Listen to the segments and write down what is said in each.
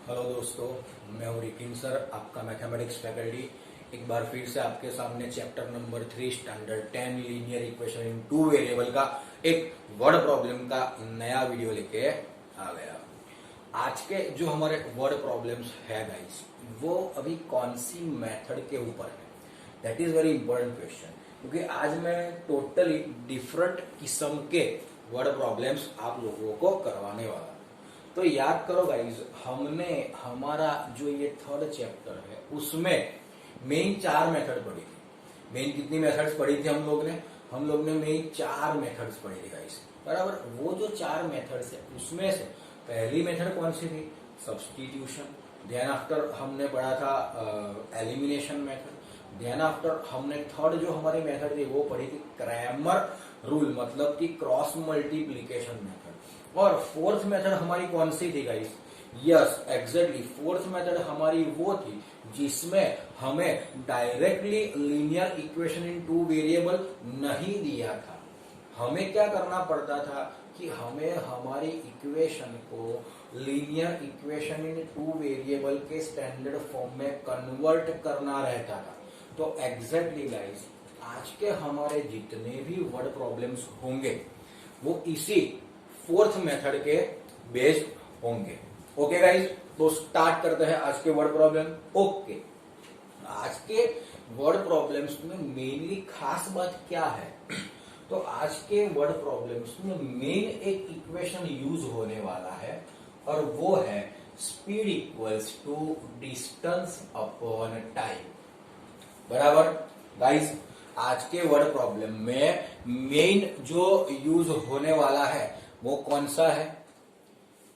Hello दोस्तों, मैं हूँ रिकिन सर, आपका मैथमेटिक्स फैकल्टी। एक बार फिर से आपके सामने chapter number 3 standard 10 linear equation in two variable का एक वर्ड प्रॉब्लम का नया वीडियो लेके आ गया। आज के जो हमारे वर्ड प्रॉब्लम्स है गाइस, वो अभी कौन सी मेथड के ऊपर है, that is very important question. क्योंकि आज मैं टोटली डिफरेंट किस्म के वर्ड प्रॉब्लम्स आप लोगों को करवाने वाला हूं। तो याद करो गाइज, हमने हमारा जो ये थर्ड चैप्टर है उसमें मेन 4 मेथड पढ़ी थी। मेन कितनी मेथड्स पढ़ी थी हम लोग ने मेन 4 मेथड्स पढ़ी थी गाइज, बराबर। वो जो 4 मेथड्स है उसमें से पहली मेथड कौन सी थी? सब्स्टिट्यूशन। देन आफ्टर हमने पढ़ा था एलिमिनेशन मेथड। देन आफ्टर हमने थर्ड जो हमारी मेथड थी वो पढ़ी थी क्रैमर रूल, मतलब कि क्रॉस मल्टीप्लीकेशन मेथड। और फोर्थ मेथड हमारी कौन सी थी guys? Yes exactly, fourth method हमारी वो थी जिसमें हमें directly linear equation in two variable नहीं दिया था। हमें क्या करना पड़ता था कि हमें हमारी इक्वेशन को linear equation in two variable के स्टैंडर्ड फॉर्म में कन्वर्ट करना रहता था। तो एग्जैक्टली गाइस, आज के हमारे जितने भी वर्ड प्रॉब्लम्स होंगे वो इसी फोर्थ मेथड के बेस्ड होंगे। ओके गाइस, तो स्टार्ट करते हैं आज के वर्ड प्रॉब्लम। ओके, आज के वर्ड प्रॉब्लम्स में मेनली खास बात क्या है? तो आज के वर्ड प्रॉब्लम्स में मेन एक इक्वेशन यूज होने वाला है और वो है speed equals to distance upon time, बराबर। गाइस, आज के वर्ड प्रॉब्लम में मेन जो यूज होने वाला है वो कौन सा है?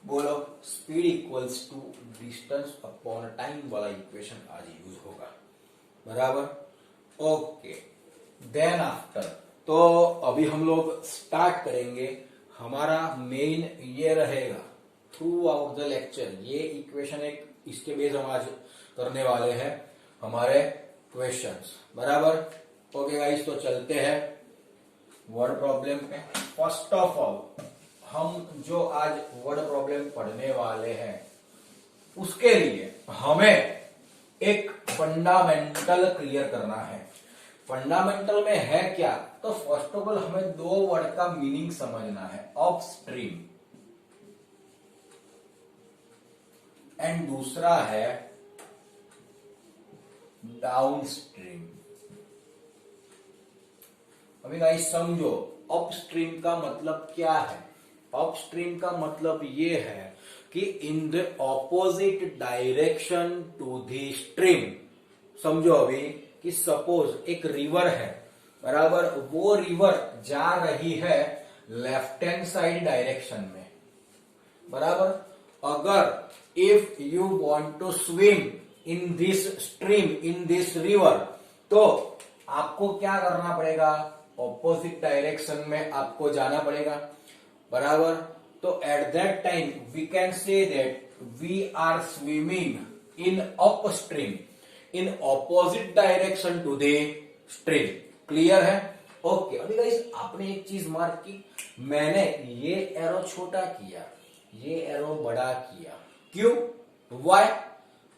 बोलो। Speed equals to distance upon time वाला इक्वेशन आज यूज होगा, बराबर। ओके, देन आफ्टर तो अभी हम लोग स्टार्ट करेंगे। हमारा मेन ये रहेगा थ्रू आउट द लेक्चर, ये इक्वेशन एक इसके बेस हम आज करने वाले हैं हमारे क्वेश्चंस, बराबर। ओके गाइस, तो चलते हैं वर्ड प्रॉब्लम पे। फर्स्ट ऑफ ऑल हम जो आज वर्ड प्रॉब्लम पढ़ने वाले हैं उसके लिए हमें एक फंडामेंटल क्लियर करना है। फंडामेंटल में है क्या? तो फर्स्ट ऑफ ऑल हमें 2 वर्ड का मीनिंग समझना है, अपस्ट्रीम एंड दूसरा है डाउनस्ट्रीम। अभी गाइस समझो, अपस्ट्रीम का मतलब क्या है? अपस्ट्रीम का मतलब ये है कि in the opposite direction to the stream. समझो अभी कि सपोज एक रिवर है, बराबर। वो रिवर जा रही है लेफ्ट हैंड साइड डायरेक्शन में, बराबर। अगर if you want to swim in this stream, in this river, तो आपको क्या करना पड़ेगा? ऑपोजिट डायरेक्शन में आपको जाना पड़ेगा, बराबर। तो at that time we can say that we are swimming in upstream, in opposite direction to the stream. Clear है? ओके, अभी गाइस आपने एक चीज मार्क की, मैंने ये एरो छोटा किया, ये एरो बड़ा किया। क्यों? व्हाई?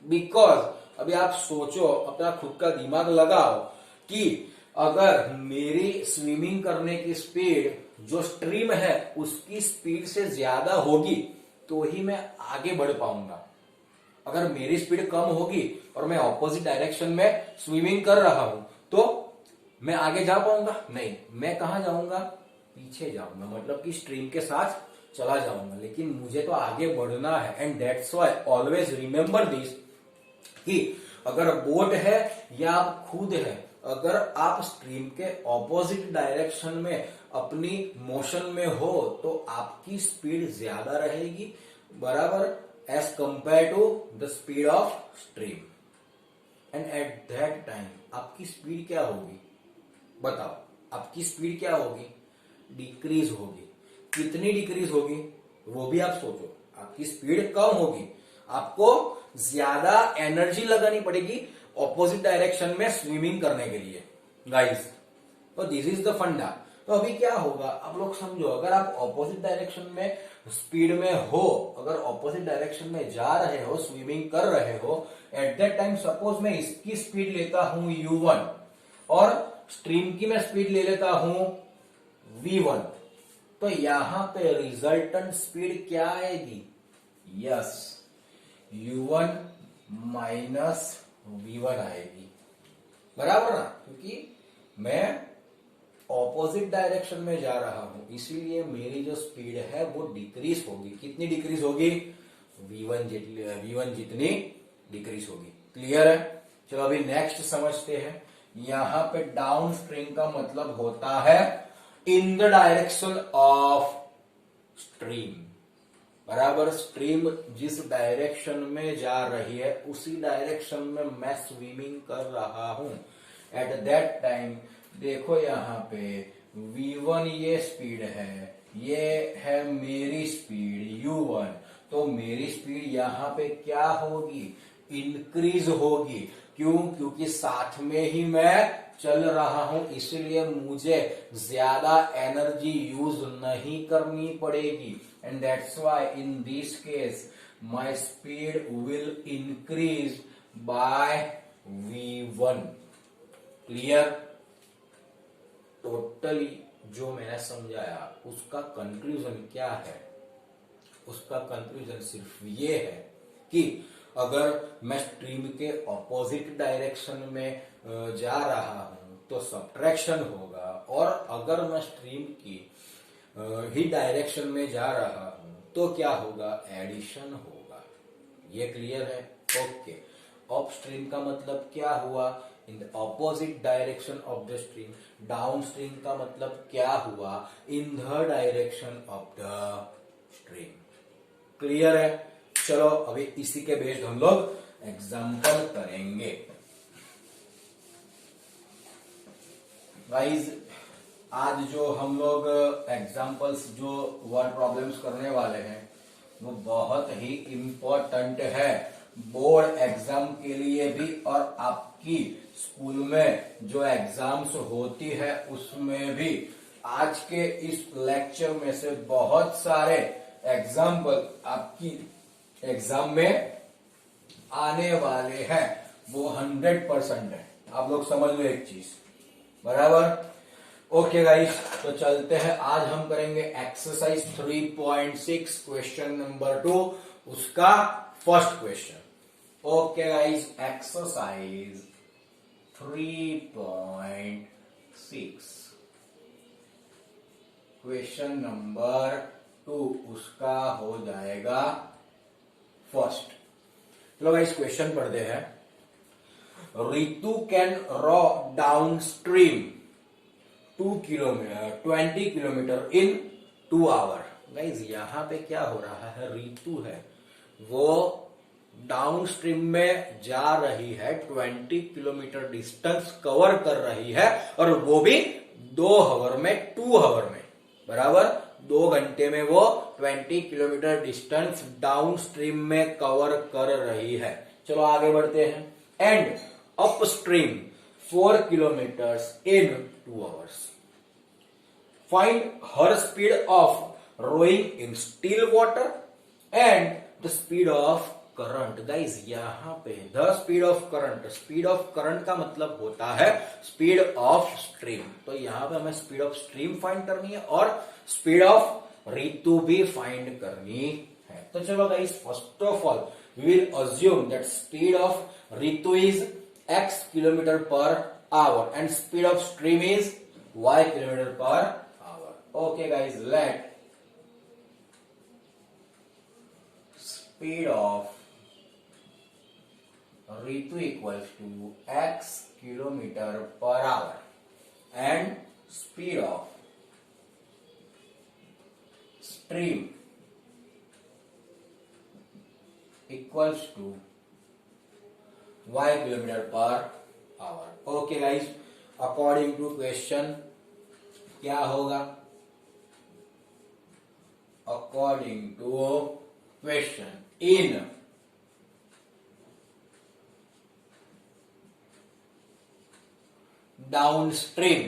बिकॉज अभी आप सोचो, अपना खुद का दिमाग लगाओ कि अगर मेरी स्विमिंग करने की स्पीड जो स्ट्रीम है उसकी स्पीड से ज्यादा होगी तो ही मैं आगे बढ़ पाऊंगा। अगर मेरी स्पीड कम होगी और मैं ऑपोजिट डायरेक्शन में स्विमिंग कर रहा हूं तो मैं आगे जा पाऊंगा? नहीं, मैं कहां जाऊंगा? पीछे जाऊंगा, मतलब कि स्ट्रीम के साथ चला जाऊंगा। लेकिन मुझे तो आगे बढ़ना है, and that's why always remember this कि अगर बोट है या आप खुद है, अगर आप स्ट्रीम के ऑपोजिट डायरेक्शन में अपनी मोशन में हो तो आपकी स्पीड ज्यादा रहेगी, बराबर, as compared to the speed of stream. And at that time आपकी स्पीड क्या होगी? बताओ, आपकी स्पीड क्या होगी? डिक्रीज होगी। कितनी डिक्रीज होगी वो भी आप सोचो। आपकी स्पीड कम होगी, आपको ज्यादा एनर्जी लगानी पड़ेगी ऑपोजिट डायरेक्शन में स्विमिंग करने के लिए गाइस। तो दिस इज द फंडा। तो अभी क्या होगा आप लोग समझो, अगर आप ऑपोजिट डायरेक्शन में स्पीड में हो, अगर ऑपोजिट डायरेक्शन में जा रहे हो, स्विमिंग कर रहे हो, एट दैट टाइम सपोज मैं इसकी स्पीड लेता हूं u1 और स्ट्रीम की मैं स्पीड ले लेता हूं v1, तो यहां पे रिजल्टेंट स्पीड क्या आएगी? यस, u1 माइनस v1 आएगी, बराबर ना, क्योंकि मैं ऑपोजिट डायरेक्शन में जा रहा हूं, इसीलिए मेरी जो स्पीड है वो डिक्रीज होगी। कितनी डिक्रीज होगी? v1 जितनी डिक्रीज होगी। क्लियर है? चलो अभी नेक्स्ट समझते हैं। यहां पे डाउन स्ट्रीम का मतलब होता है in the direction of stream, बराबर। स्ट्रीम जिस डायरेक्शन में जा रही है उसी डायरेक्शन में मैं स्विमिंग कर रहा हूं। एट दैट टाइम देखो यहां पे v1 ये स्पीड है, ये है मेरी स्पीड u1, तो मेरी स्पीड यहां पे क्या होगी? इंक्रीज होगी। क्यों? क्योंकि साथ में ही मैं चल रहा हूं, इसलिए मुझे ज्यादा एनर्जी यूज नहीं करनी पड़ेगी। And that's why in this case my speed will increase by v1। Clear? Totally जो मैंने समझाया उसका कंक्लूजन क्या है? उसका कंक्लूजन सिर्फ ये है कि अगर मैं स्ट्रीम के ऑपोजिट डायरेक्शन में जा रहा हूं तो सब्ट्रैक्शन होगा, और अगर मैं स्ट्रीम की ही डायरेक्शन में जा रहा हूं तो क्या होगा? एडिशन होगा। ये क्लियर है? ओके। अप स्ट्रीम का मतलब क्या हुआ? इन the opposite direction of the stream. Down stream का मतलब क्या हुआ? In the direction of the stream. Clear है? चलो अभी इसी के बेस्ड हम लोग एग्जाम्पल करेंगे। गाइस आज जो हम लोग एग्जाम्पल्स, जो वर्ड प्रॉब्लम्स करने वाले हैं वो बहुत ही इम्पोर्टेंट है बोर्ड एग्जाम के लिए भी, और आपकी स्कूल में जो एग्जाम्स होती है उसमें भी। आज के इस लेक्चर में से बहुत सारे एग्जाम्पल आपकी एग्जाम में आने वाले हैं, वो 100% है। आप लोग समझ लो एक चीज, बराबर। ओके गाइस, तो चलते हैं। आज हम करेंगे एक्सरसाइज 3.6 क्वेश्चन नंबर 2, उसका first question. Okay guys, exercise 3.6 question number 2 उसका हो जाएगा फर्स्ट। चलो गाइस क्वेश्चन पढ़ते हैं। Ritu can row down stream 20 kilometre in 2 hour. Guys यहां पे क्या हो रहा है? रितु है वो डाउन स्ट्रीम में जा रही है, 20 किलोमीटर डिस्टेंस कवर कर रही है, और वो भी 2 आवर में, 2 आवर में, बराबर। 2 घंटे में वो 20 किलोमीटर डिस्टेंस डाउन स्ट्रीम में कवर कर रही है। चलो आगे बढ़ते हैं। And up stream 4 kilometres in 2 hours. Find her speed of rowing in still water and the speed of current. Guys यहां पे the speed of current, speed of current का मतलब होता है स्पीड ऑफ स्ट्रीम। तो यहां पे हमें स्पीड ऑफ स्ट्रीम फाइंड करनी है और स्पीड ऑफ रितु भी फाइंड करनी है। तो चलो guys, first of all we will assume that speed of Ritu is x kilometre per hour and speed of stream is y kilometre per hour. Okay guys, let speed of Ritu equals to x kilometre per hour and speed of stream equals to y kilometre per hour. Okay guys, according to question क्या होगा? According to question, in downstream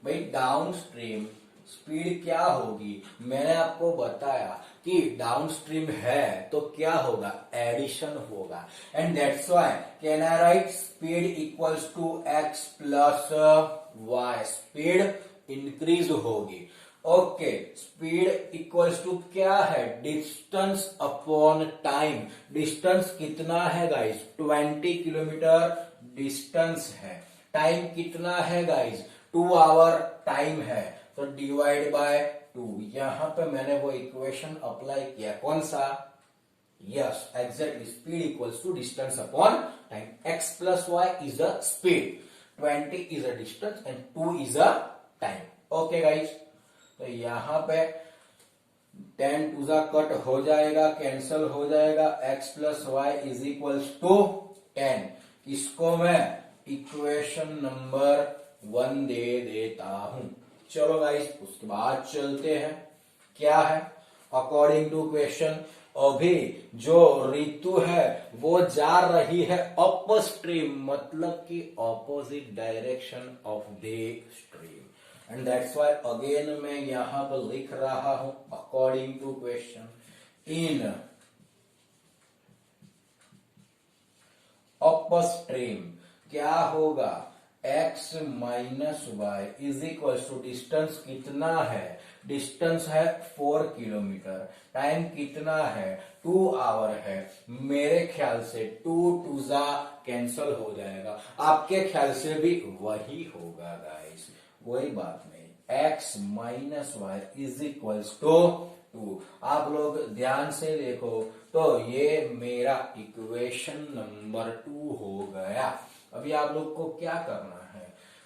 भाई down stream speed क्या होगी, मैंने आपको बताया कि down stream है तो क्या होगा, एडिशन होगा। And that's why can I write speed equals to x plus y, speed increase होगी। ओके, स्पीड इक्वल्स टू क्या है, डिस्टेंस अपॉन टाइम। डिस्टेंस कितना है गाइस, 20 किलोमीटर डिस्टेंस है। टाइम कितना है गाइस, 2 आवर टाइम है, तो डिवाइड बाय 2। यहां पे मैंने वो इक्वेशन अप्लाई किया, कौन सा, yes exactly, speed equals to distance upon time. X plus y is a speed, 20 is a distance and 2 is a time. Okay guys, तो यहां पे 10 टू जा कट हो जाएगा, कैंसल हो जाएगा, x plus y is equals to 10। इसको मैं इक्वेशन नंबर 1 दे देता हूं। चलो गाइस, उसके बाद चलते हैं, क्या है, अकॉर्डिंग टू क्वेश्चन अभी जो ऋतु है वो जा रही है अप स्ट्रीम, मतलब कि opposite direction of the stream. And that's why again मैं यहां पर लिख रहा हूं according to question, in up stream क्या होगा, x minus y is equal to distance कितना है, डिस्टेंस है 4 किलोमीटर, टाइम कितना है 2 आवर है। मेरे ख्याल से 2 टू जा कैंसल हो जाएगा, आपके ख्याल से भी वही होगा गाइस, वही बात नहीं। x minus y is equals to 2। आप लोग ध्यान से देखो तो ये मेरा इक्वेशन नंबर 2 हो गया। अभी आप लोग को क्या करना है,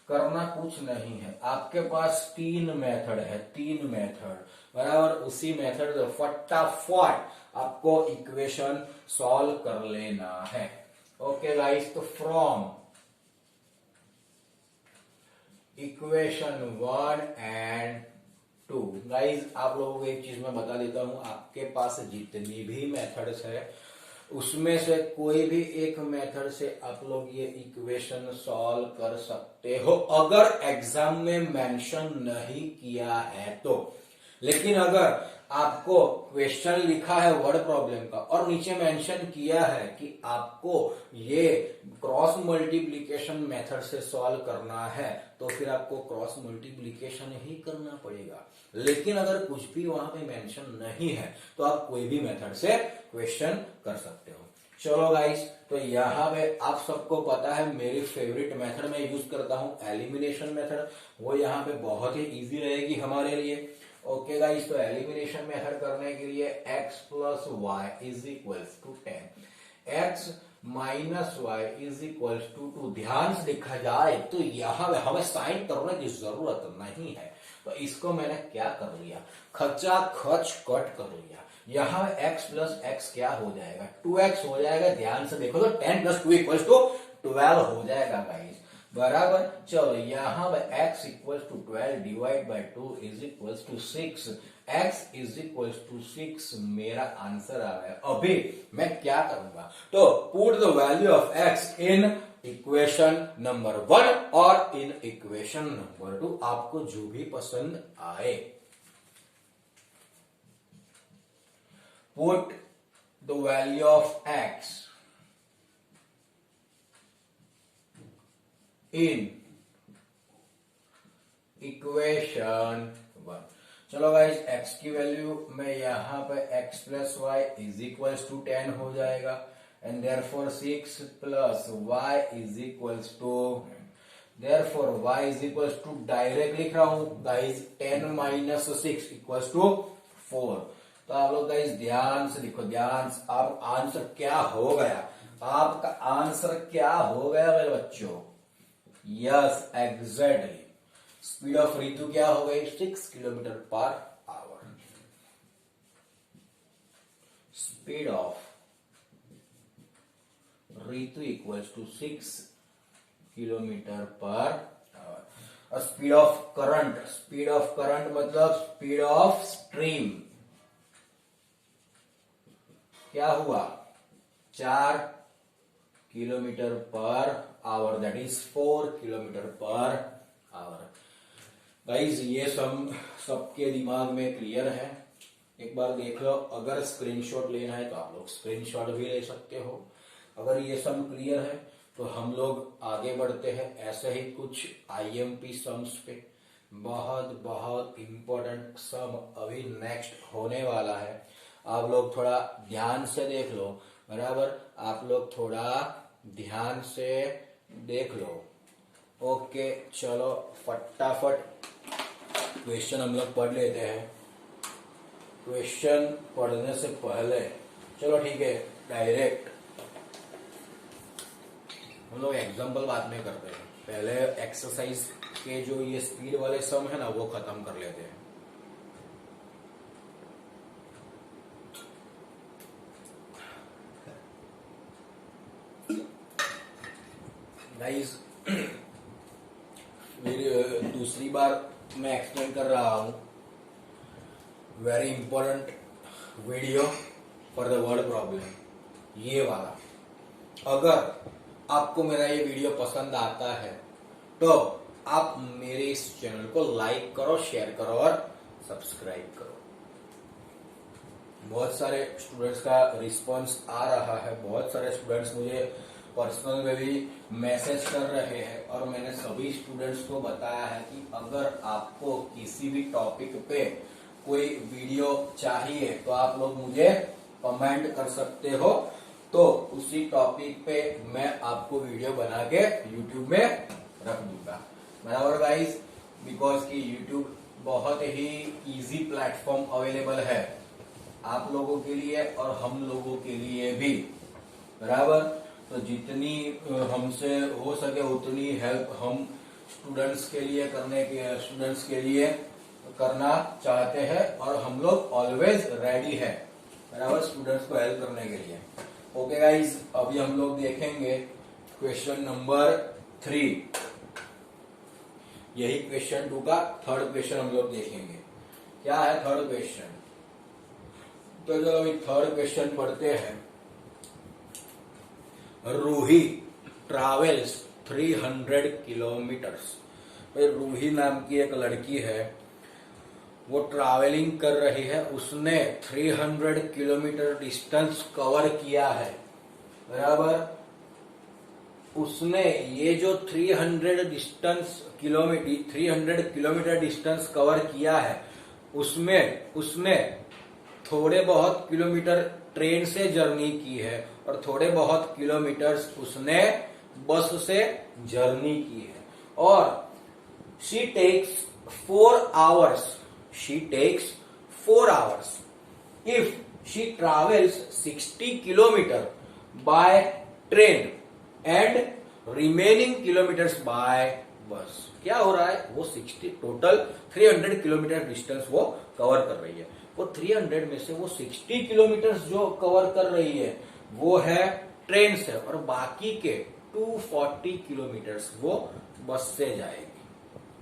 करना कुछ नहीं है, आपके पास 3 मेथड है, 3 मेथड बराबर, उसी मेथड से फटाफट आपको इक्वेशन सॉल्व कर लेना है। ओके गाइस, तो फ्रॉम इक्वेशन 1 एंड 2 गाइज, आप लोगों को एक चीज मैं बता देता हूं, आपके पास जितनी भी मेथड्स है उसमें से कोई भी एक मेथड से आप लोग ये इक्वेशन सॉल्व कर सकते हो, अगर एग्जाम में मेंशन नहीं किया है तो। लेकिन अगर आपको क्वेश्चन लिखा है वर्ड प्रॉब्लम का और नीचे मेंशन किया है कि आपको ये क्रॉस मल्टीप्लिकेशन मेथड से सॉल्व करना है, तो फिर आपको क्रॉस मल्टीप्लिकेशन ही करना पड़ेगा। लेकिन अगर कुछ भी वहां पे मेंशन नहीं है तो आप कोई भी मेथड से क्वेश्चन कर सकते हो। चलो गाइस, तो यहाँ पे आप सबको पता है मेरी फेवरेट मेथड मैं यूज करता हूं एलिमिनेशन मेथड, वो यहाँ पे बहुत ही इजी रहेगी हमारे लिए। ओके गाइस, तो एलिमिनेशन मेथड करने के लिए x plus y is equals to 10, x minus y is equals to 2। ध्यान से देखा जाए तो यहाँ हमें साइन करने की जरूरत नहीं है, तो इसको मैंने क्या कर लिया, खचा खच कट कर लिया। यहाँ x प्लस एक्स क्या हो जाएगा, 2x हो जाएगा। ध्यान से देखो तो 10 प्लस 2 इक्वल्स टू 12 हो जाएगा गाइस, बराबर। चलो यहाँ पे x equals to 12 divide by 2 is equals to 6, x is equals to 6 मेरा आंसर आ गया। अभी मैं क्या करूंगा, तो put the value of x in equation number 1 और इन इक्वेशन नंबर 2, आपको जो भी पसंद आए। Put the value of x in equation 1। चलो गाइस, x की वैल्यू में यहां पे x plus y is equals to 10 हो जाएगा, and therefore 6 plus y is equals to, therefore y is equals to, direct लिख रहा हूं गाइस, 10 माइनस 6 इक्वल्स टू 4। तो आप लोग गाइस ध्यान से देखो, ध्यान से, आप आंसर क्या हो गया, आपका आंसर क्या हो गया मेरे बच्चों, यस एग्जैक्टली, स्पीड ऑफ ऋतु क्या हो गई, 6 kilometre per hour. Speed of ऋतु equals to 6 kilometre per hour. और speed of current, speed of current मतलब स्पीड ऑफ स्ट्रीम क्या हुआ, 4 kilometre per hour, that is 4 kilometre per hour. Guys ये सम सबके दिमाग में क्लियर है, एक बार देख लो। अगर स्क्रीनशॉट लेना है तो आप लोग स्क्रीनशॉट भी ले सकते हो। अगर ये सम क्लियर है तो हम लोग आगे बढ़ते हैं ऐसे ही कुछ आईएमपी सम्स पे। बहुत बहुत इंपॉर्टेंट सम अभी नेक्स्ट होने वाला है, आप लोग थोड़ा ध्यान से देख लो। बराबर, आप लोग थोड़ा ध्यान से देख लो। ओके चलो फटाफट क्वेश्चन हम लोग पढ़ लेते हैं। क्वेश्चन पढ़ने से पहले चलो ठीक है, डायरेक्ट हम लोग एग्जाम्पल बाद में करते हैं। पहले एक्सरसाइज के जो ये स्पीड वाले सम है ना वो खत्म कर लेते हैं। गाइस फिर दूसरी बार मैं एक्सप्लेन कर रहा हूं, very important video for the word problem ये वाला। अगर आपको मेरा ये वीडियो पसंद आता है तो आप मेरे इस चैनल को लाइक करो, शेयर करो और सब्सक्राइब करो। बहुत सारे स्टूडेंट्स का रिस्पांस आ रहा है, बहुत सारे स्टूडेंट्स मुझे पर्सनल में भी मैसेज कर रहे हैं और मैंने सभी स्टूडेंट्स को बताया है कि अगर आपको किसी भी टॉपिक पे कोई वीडियो चाहिए तो आप लोग मुझे कमेंट कर सकते हो, तो उसी टॉपिक पे मैं आपको वीडियो बना के यूट्यूब में रख दूंगा। बराबर गाइस, बिकॉज कि यूट्यूब बहुत ही इजी प्लेटफॉर्म अवेलेबल है आप लोगों के लिए और हम लोगों के लिए भी। बराबर, तो जितनी हमसे हो सके उतनी हेल्प हम स्टूडेंट्स के लिए करना चाहते हैं और हम लोग ऑलवेज रेडी है, बराबर, स्टूडेंट्स को हेल्प करने के लिए। ओके गाइज, अभी हम लोग देखेंगे क्वेश्चन नंबर 3। यही क्वेश्चन 2 का थर्ड क्वेश्चन हम लोग देखेंगे। क्या है थर्ड क्वेश्चन? तो चलो अभी थर्ड क्वेश्चन पढ़ते हैं। Ruhi travels 300 kilometres. रूही नाम की एक लड़की है, वो ट्रैवलिंग कर रही है, उसने 300 किलोमीटर डिस्टेंस कवर किया है। बराबर, उसने ये जो 300 किलोमीटर डिस्टेंस कवर किया है उसमें उसने थोड़े बहुत किलोमीटर ट्रेन से जर्नी की है और थोड़े बहुत किलोमीटर्स उसने बस से जर्नी की है। और she takes 4 hours if she travels 60 kilometer by train and remaining kilometers by bus। क्या हो रहा है, वो 60 टोटल 300 किलोमीटर डिस्टेंस वो कवर कर रही है। वो 300 में से वो 60 किलोमीटर जो कवर कर रही है वो है ट्रेन से और बाकी के 240 किलोमीटर वो बस से जाएगी।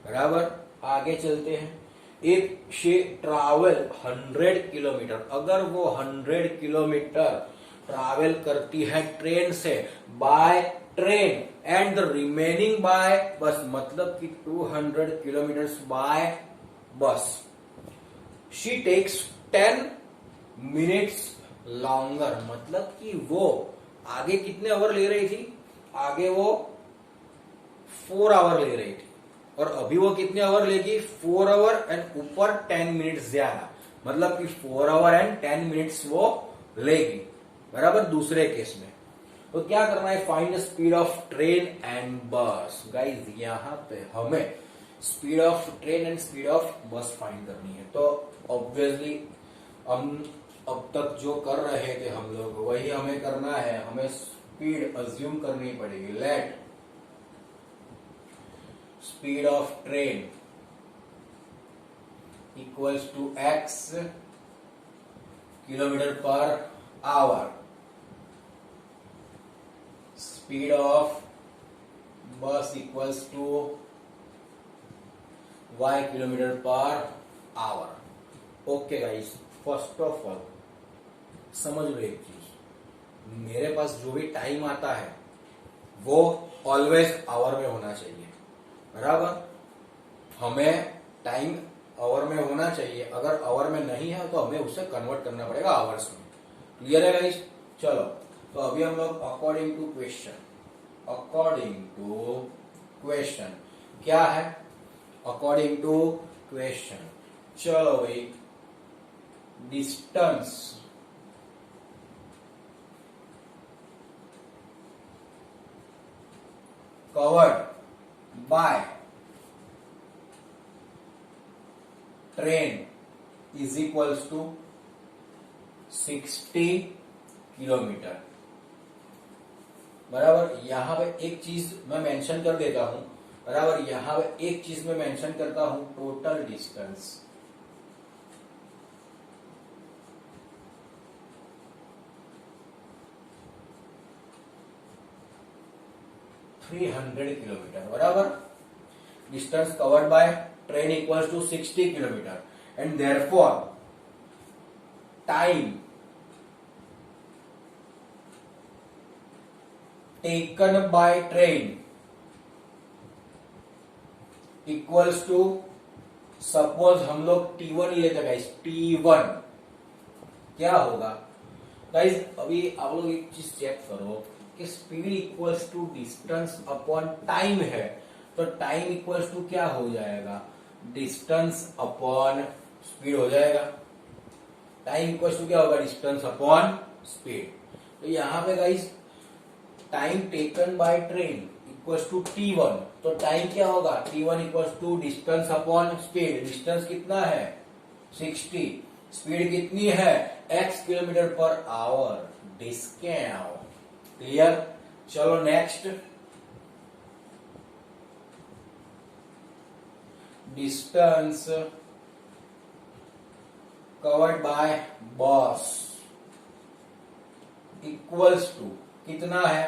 बराबर, आगे चलते हैं। इफ शी ट्रैवल 100 किलोमीटर, अगर वो 100 किलोमीटर ट्रैवल करती है ट्रेन से by train and the remaining by bus, मतलब कि 200 kilometre by bus, she takes 10 minutes longer, मतलब कि वो आगे कितने आवर ले रही थी, आगे वो 4 आवर ले रही थी और अभी वो कितने आवर लेगी, 4 आवर एंड ऊपर 10 मिनट्स ज्यादा, मतलब कि 4 आवर एंड 10 मिनट्स वो लेगी। बराबर, दूसरे केस में तो क्या करना है, find speed of train and बस। गाइज यहाँ पे हमें speed of train and speed of बस फाइंड करनी है। तो ऑब्वियसली हम अब तक जो कर रहे थे हम लोग वही हमें करना है, हमें स्पीड अज्यूम करनी पड़ेगी। Let speed of train equals to x kilometre per hour, speed of bus equals to y kilometre per hour. Okay guys, first of all समझ लो एक चीज, मेरे पास जो भी टाइम आता है वो ऑलवेज आवर में होना चाहिए। बराबर, हमें टाइम आवर में होना चाहिए, अगर आवर में नहीं है तो हमें उसे कन्वर्ट करना पड़ेगा आवर्स में। क्लियर है गाइस? चलो तो अभी हम लोग अकॉर्डिंग टू क्वेश्चन क्या है, अकॉर्डिंग टू क्वेश्चन, चलो भाई, distance covered by train is equals to 60 kilometre. बराबर, यहां पे एक चीज मैं मेंशन कर देता हूं, बराबर, यहां पे एक चीज मैं मेंशन करता हूं, टोटल डिस्टेंस 300 किलोमीटर, बराबर। Distance covered by train equals to 60 kilometre and therefore time taken by train equals to, suppose हम लोग T1 लेते हैं गाइस, T1 क्या होगा गाइस? अभी आप लोग एक चीज चेक करो कि speed equals to distance upon time है, तो टाइम इक्वल्स टू क्या हो जाएगा? डिस्टेंस अपॉन स्पीड हो जाएगा। टाइम इक्वल्स टू क्या होगा? Distance upon speed. तो यहां पे guys time taken by train equals to T1, तो टाइम क्या होगा? T1 equals to distance upon speed. Distance कितना है? 60। स्पीड कितनी है? x kilometre per hour. Discount. Clear? चलो next, distance covered by bus equals to कितना है?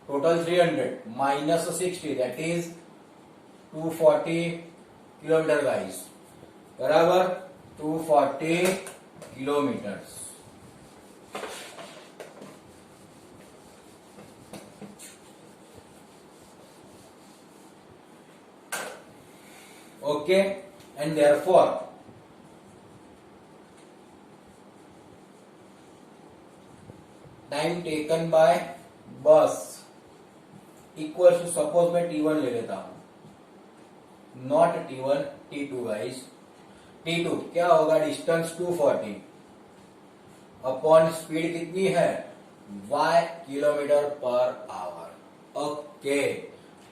Total 300 minus 60 that is 240 kilometre guys, बराबर 240 kilometres. Okay, and therefore time taken by बस equal to, suppose मैं T1 ले लेता हूं, not T1, T2 guys. T2 क्या होगा? डिस्टेंस 240 अपॉन स्पीड कितनी है? y kilometre per hour. Okay,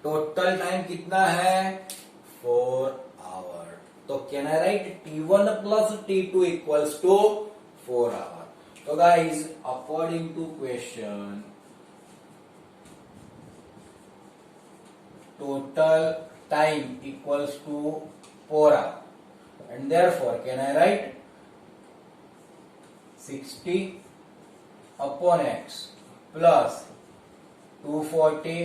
total time कितना है? 4 आवर। तो can I write T1 plus T2 equals to 4 hour. तो guys according to question, total time equals to 4 hours and therefore can I write 60 upon x plus 240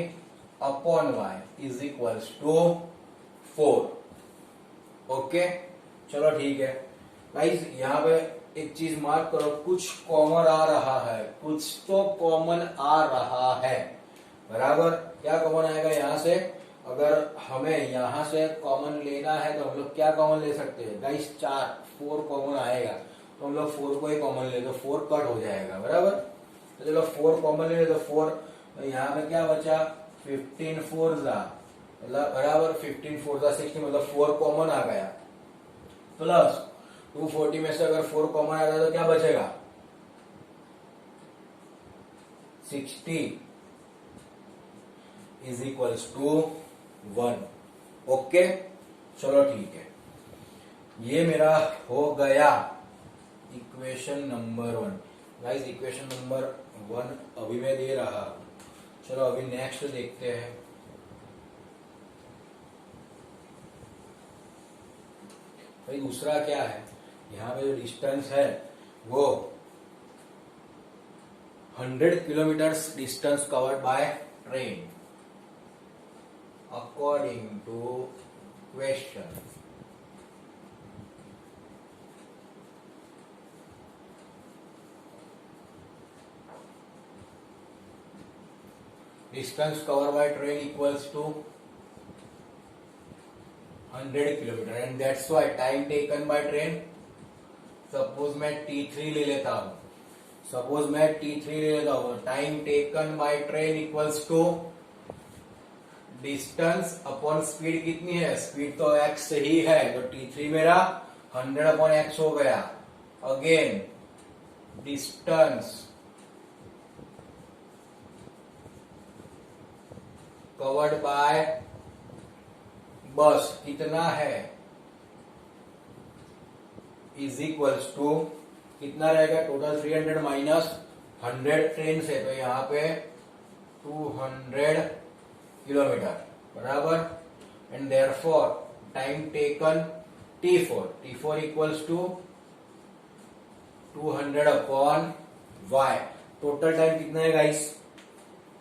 upon y is equals to 4। Okay, चलो ठीक है guys, यहाँ पे एक चीज mark करो, कुछ कॉमन आ रहा है, कुछ तो कॉमन आ रहा है, बराबर। क्या कॉमन आएगा यहाँ से? अगर हमें यहाँ से कॉमन लेना है तो हम लोग क्या कॉमन ले सकते हैं गाइस? 4 कॉमन आएगा, तो हम लोग 4 को ही कॉमन ले, तो 4 कट हो जाएगा, बराबर। तो चलो 4 कॉमन ले, तो 4 यहाँ में क्या बचा? 15 4 जा, मतलब बराबर 15 4 जा 60, मतलब 4 कॉमन आ गया, प्लस 240 में से अगर 4 कॉमन आ गया तो क्या बचेगा? 60 इज इक्वल्स टू 1। ओके, चलो ठीक है, ये मेरा हो गया equation number 1। Guys equation number 1 अभी मैं दे रहा हूं। चलो अभी नेक्स्ट देखते हैं। भाई दूसरा क्या है? यहाँ पे जो डिस्टेंस है वो 100 kilometres distance covered by train according to question। Distance covered by train equals to 100 kilometre and that's why time taken by train, suppose मैं T3 ले लेता हूं, time taken by train equals to distance upon speed कितनी है, speed तो x ही है, तो T3 मेरा 100 अपॉन x हो गया। अगेन डिस्टेंस कवर्ड बाय बस कितना है, इज इक्वल्स टू कितना रहेगा, टोटल 300 माइनस 100 ट्रेन से, तो यहाँ पे 200 किलोमीटर बराबर। And therefore time taken T4 equals to 200 upon y। Total time कितना है गाइस,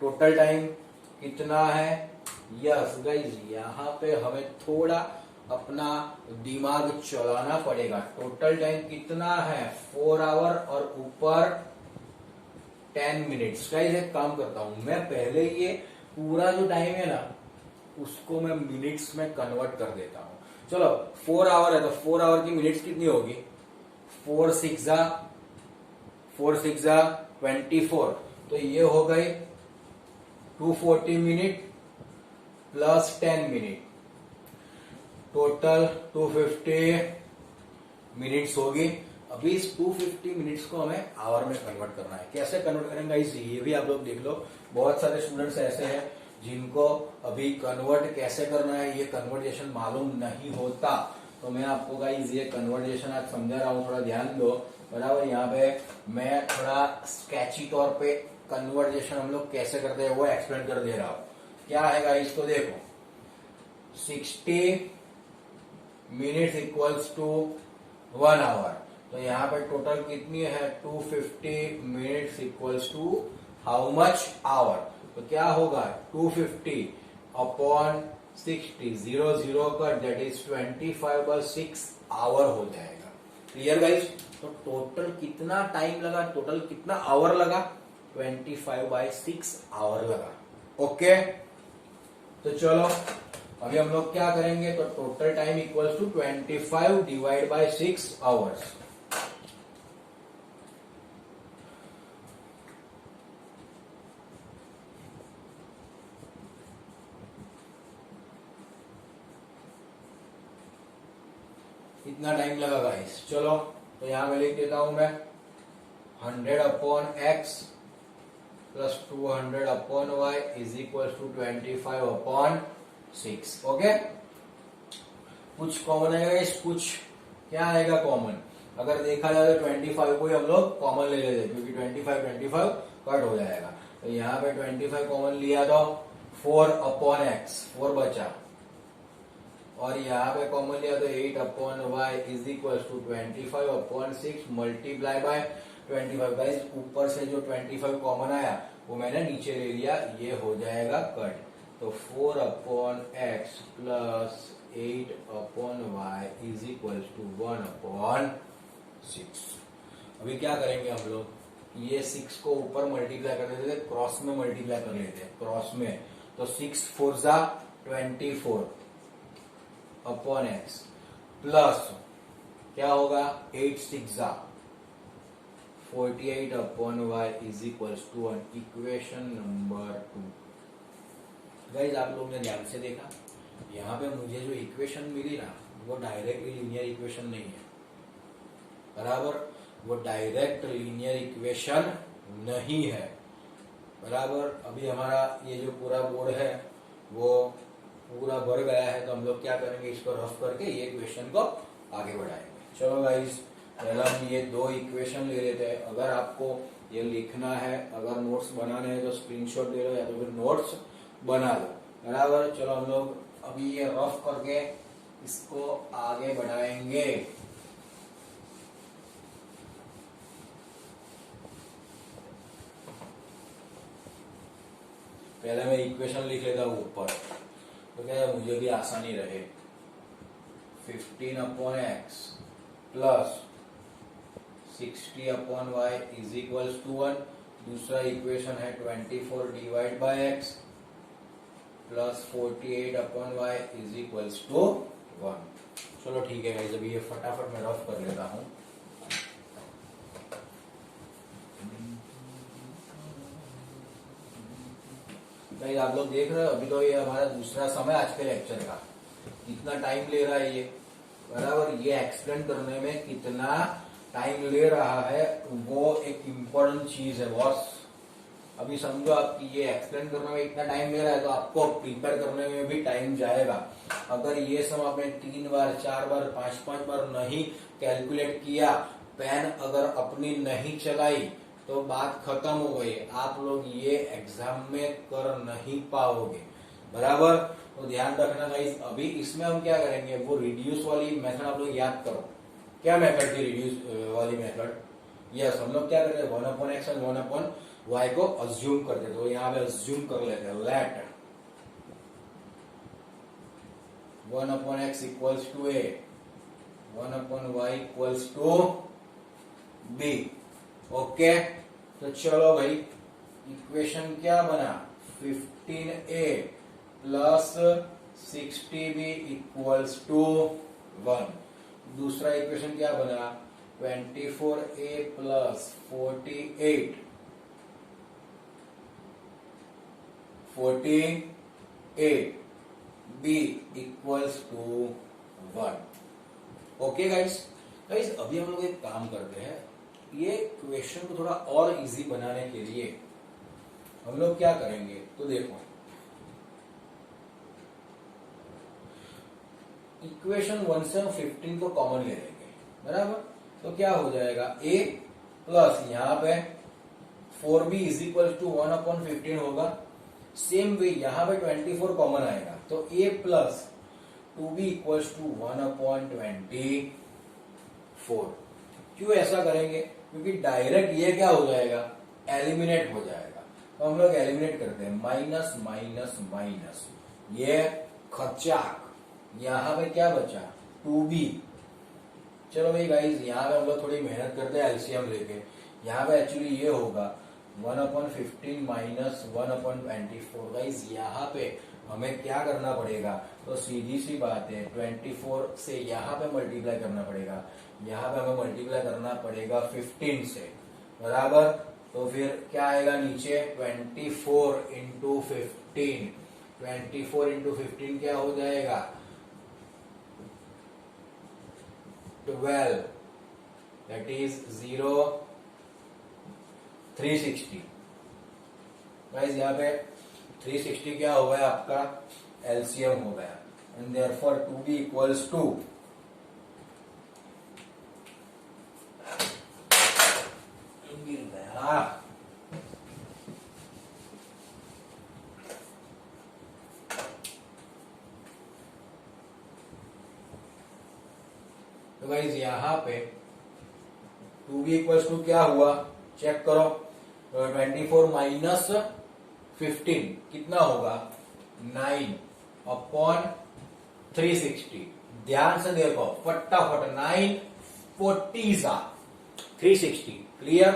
टोटल टाइम कितना है, यस गाइस यहाँ पे हमें थोड़ा अपना दिमाग चलाना पड़ेगा। टोटल टाइम कितना है 4 आवर और ऊपर 10 मिनट्स। गाइस एक काम करता हूं मैं, पहले ये पूरा जो टाइम है ना उसको मैं मिनट्स में कन्वर्ट कर देता हूं। चलो 4 आवर है तो 4 आवर की मिनट्स कितनी होगी, 4 6 जा 24, तो ये हो गई 240 minute plus 10 minute, total 250 minutes होगी। अभी इस 250 मिनट्स को हमें आवर में कन्वर्ट करना है। कैसे कन्वर्ट करेंगे इस, ये भी आप लोग देख लो। बहुत सारे स्टूडेंट्स ऐसे हैं जिनको अभी कन्वर्ट कैसे करना है ये कन्वर्जेशन मालूम नहीं होता, तो मैं आपको गाइस ये कन्वर्जेशन आज समझा रहा हूँ, थोड़ा ध्यान दो बराबर। यहाँ पे मैं थोड़ा स्केची तौर पे कन्वर्जेशन हम लोग कैसे करते हैं वो एक्सप्लेन कर दे रहा हूँ। क्या है गाइस, तो देखो 60 मिनट्स इक्वल्स टू 1 आवर, तो यहाँ पे टोटल कितनी है 250 minutes equals to how much hour, तो क्या होगा 250 अपॉन 60 0 कर, दैट इज 25/6 आवर हो जाएगा। क्लियर गाइस, तो टोटल कितना टाइम लगा, टोटल कितना आवर लगा, 25/6 आवर लगा। ओके, तो चलो अभी हम लोग क्या करेंगे, तो total time equals to 25 divide by 6 hours. कितना टाइम लगा गाइस, चलो तो यहां पे लिख देता हूं मैं 100 upon x plus 200 upon y is equal to 25 upon 6। Okay, कुछ कॉमन आएगा इस, कुछ क्या आएगा कॉमन, अगर देखा जाए तो 25 को ही हम लोग कॉमन ले लेते क्योंकि 25 कट हो जाएगा, तो यहाँ पे 25 कॉमन लिया तो 4 अपॉन x 4 बचा, और यहाँ पे कॉमन लिया तो 8 upon y is equal to 25 upon 6 multiply by 25। Guys ऊपर से जो 25 कॉमन आया वो मैंने नीचे ले लिया, ये हो जाएगा कट, तो 4 upon x plus 8 upon y is equal to 1 upon 6। अभी क्या करेंगे हम लोग, ये 6 को ऊपर मल्टीप्लाई कर देते थे, क्रॉस में मल्टीप्लाई कर लेते, क्रॉस में, तो 6 4 जा 24 अपॉन एक्स प्लस क्या होगा 8 6 जा 48 upon y is equal to equation number 2। गाइस आप लोग ने ध्यान से देखा, यहाँ पे मुझे जो इक्वेशन मिली ना वो डायरेक्ट लीनियर इक्वेशन नहीं है, बराबर, वो डायरेक्ट लीनियर इक्वेशन नहीं है, बराबर। अभी हमारा ये जो पूरा बोर्ड है वो पूरा भर गया है, तो हम लोग क्या करेंगे, इसको रफ करके ये इक्वेशन को आगे बढ़ाएंगे। चलो गाइस, पहला हम ये 2 इक्वेशन ले लेते हैं। अगर आपको ये लिखना है, अगर नोट्स बनाने हैं तो स्क्रीनशॉट ले लो या तो फिर नोट्स बना लो, बराबर। चलो हम लोग अभी ये रफ करके इसको आगे बढ़ाएंगे। पहले मैं इक्वेशन लिख लेता हूं ऊपर, तो क्या है मुझे भी आसानी रहे। 15 upon x plus 60 upon y is equal to 1। दूसरा इक्वेशन है 24 divide by x plus 48 upon y is equal to 1। चलो ठीक है गाइस, अभी ये फटाफट मैं रफ कर लेता हूँ। गाइस आप लोग देख रहे हो, अभी तो ये हमारा दूसरा समय आज के लेक्चर का, कितना टाइम ले रहा है ये, बराबर। ये एक्सप्लेन करने में कितना टाइम ले रहा है वो एक इम्पोर्टेंट चीज है बॉस। अभी समझो आपकी ये एक्सप्लेन करने में इतना टाइम ले रहा है तो आपको प्रिपेयर करने में भी टाइम जाएगा। अगर ये सब आपने 3 बार 4 बार 5 बार नहीं कैलकुलेट किया, पेन अगर अपनी नहीं चलाई तो बात खत्म हो गई, आप लोग ये एग्जाम में कर नहीं पाओगे, बराबर। तो ध्यान रखना गाइस। अभी इसमें हम क्या करेंगे, वो रिड्यूस वाली मेथड आप लोग याद करो। क्या मेथड थी रिड्यूस वाली मेथड? यस, हम लोग क्या करते हैं, 1/x और 1/y को अज्यूम करते, तो यहाँ पे अज्यूम कर लेते हैं, let 1/x equals to a, 1/y equals to b। Okay, तो चलो भाई, इक्वेशन क्या बना, 15a plus 60b equals to 1। दूसरा इक्वेशन क्या बना, 24a plus 48 b equals to 1। Okay guys, अभी हम लोग एक काम करते हैं, ये क्वेश्चन को थोड़ा और इजी बनाने के लिए हम लोग क्या करेंगे, तो देखो इक्वेशन 1 से हम 15 को कॉमन ले लेंगे, बराबर। तो क्या हो जाएगा, a प्लस यहाँ पे 4b इज इक्वल टू 1/15 होगा। सेम वे यहाँ पे 24 कॉमन आएगा, तो a plus 2b equals to 1/24। क्यों ऐसा करेंगे, क्योंकि डायरेक्ट ये क्या हो जाएगा, एलिमिनेट हो जाएगा। तो हम लोग एलिमिनेट करते हैं, माइनस माइनस माइनस, ये खचाक, यहाँ पे क्या बचा, 2b। चलो भाई गाइस, यहाँ पे हम लोग थोड़ी मेहनत करते हैं एलसीएम लेके। यहाँ पे एक्चुअली ये होगा 1/15 माइनस 1/24। गाइस यहाँ पे हमें क्या करना पड़ेगा, तो सीधी सी बात है, 24 से यहाँ पे मल्टीप्लाई करना पड़ेगा, यहाँ पे हमें मल्टीप्लाई करना पड़ेगा 15 से, बराबर। तो फिर क्या आएगा नीचे, 24 इंटू 15, 24 इंटू 15 क्या हो जाएगा, 12, दैट इज 360। गाइस यहाँ पे 360 क्या हो गया, आपका एलसीएम हो गया, and therefore 2b equals to, गिर गया, तो गाइस यहाँ पे 2b इक्वल्स टू क्या हुआ, चेक करो, 24 माइनस 15 कितना होगा, 9/360। ध्यान से देखो फटाफट, 9 40 360, clear,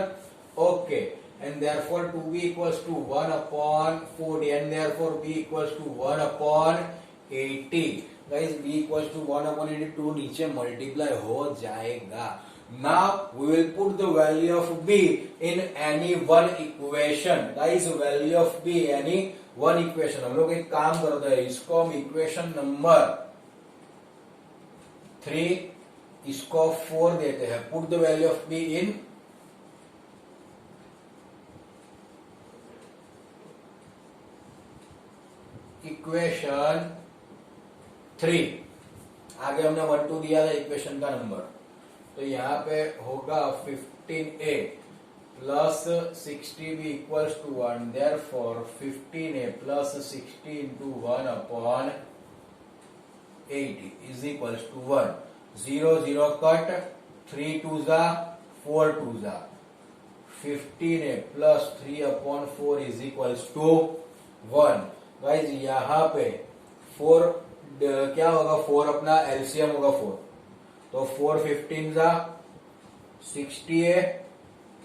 okay. And therefore 2b equals to 1/40, and therefore b equals to 1/80। Guys b equals to 1/80, 2 नीचे मल्टीप्लाई हो जाएगा। Now we will put the value of b in any one equation. Guys, value of b any one equation. हम लोग एक काम करते हैं, इसको हम इक्वेशन नंबर 3, इसको 4 देते हैं। Put the value of b in equation 3। आगे हमने 1 2 दिया था इक्वेशन का नंबर, तो यहाँ पे होगा 15a plus 60b equals to 1, therefore 15a plus 60 into 1/80 is equals to 1। 0 0 कट, 3 2 जा 4 2 जा, 15a प्लस 3/4 इज इक्वल्स टू 1। गाइज यहाँ पे 4 क्या होगा, 4 अपना एलसीएम होगा 4, तो 4 15 जा 60a